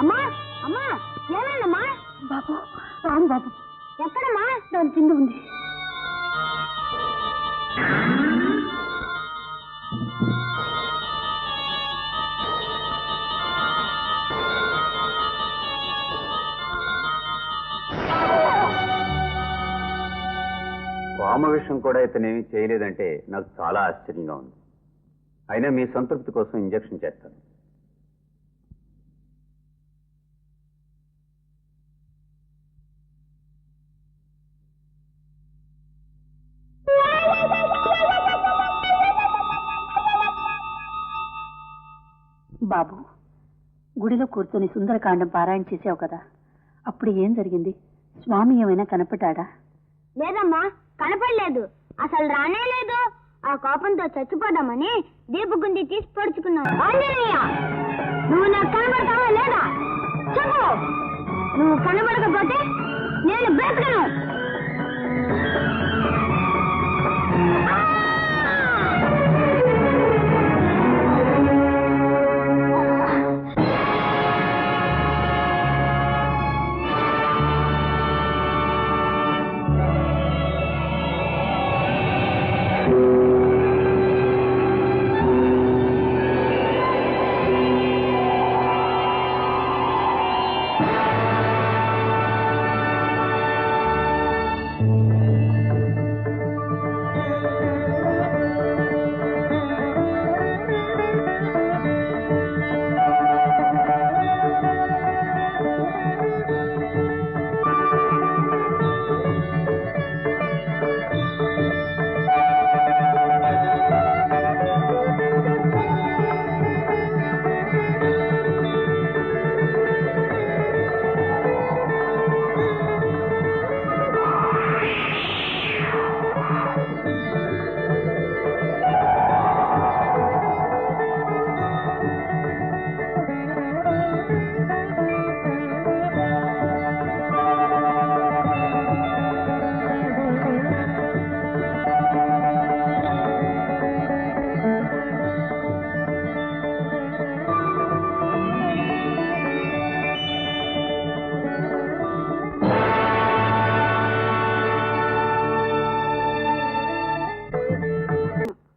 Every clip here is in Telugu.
అమ్మా అమ్మా ఏమైందమ్మా? బాబు రాను బాబు. ఎక్కడమ్మా? దాని కింద ఉంది. వామ విషయం కూడా ఇతనేమి చేయలేదంటే నాకు చాలా ఆశ్చర్యంగా ఉంది. అయినా మీ సంతృప్తి కోసం ఇంజెక్షన్ చేస్తాను. బాబు, గుడిలో కూర్చొని సుందరకాండం పారాయణ చేసావు కదా, అప్పుడు ఏం జరిగింది? స్వామి ఏమైనా కనపడ్డా? లేదమ్మా, కనపడలేదు. అసలు రానే లేదు. ఆ కోపంతో చచ్చిపోదామని దీపగుండి తీసి పొడుచుకున్నాను. ఆంజనేయ, నువ్వు నాకు కనబడతావా లేదా? చెప్పు. నువ్వు కనబడకపోతే నేను బ్రతకను.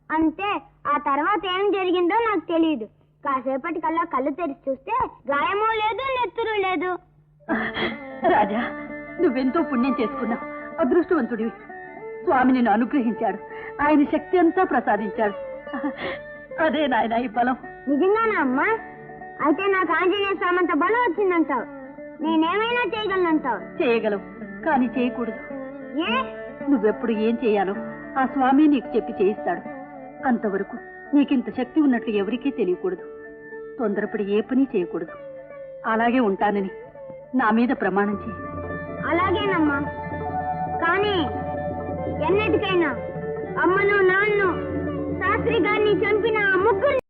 అంతే. ఆ తర్వాత ఏం జరిగిందో నాకు తెలియదు. కాసేపటికల్లా కళ్ళు తెరిచి చూస్తే గాయమూ లేదు, నెత్తురు లేదు. రాజా, నువ్వెంతో పుణ్యం చేసుకున్నావు. అదృష్టవంతుడివి. స్వామి నిన్ను అనుగ్రహించాడు. ఆయన శక్తి అంతా ప్రసాదించాడు. అదే నాయన ఈ బలం. నిజంగానా అమ్మా? అయితే నాకు ఆంజనేయ స్వామంత బలం వచ్చిందంటావు. నేనేమైనా చేయగలనంటావు? చేయగలవు, కానీ చేయకూడదు. ఏ? నువ్వెప్పుడు ఏం చేయాలో ఆ స్వామి నీకు చెప్పి చేయిస్తాడు. అంతవరకు నీకింత శక్తి ఉన్నట్లు ఎవరికీ తెలియకూడదు. తొందరపడి ఏ పని చేయకూడదు. అలాగే ఉంటానని నా మీద ప్రమాణం చేయి. అలాగేనమ్మా. కానీ ఎన్నటికైనా అమ్మను, నాన్ను, శాస్త్రి గారిని చంపిన ఆ ముగ్గురు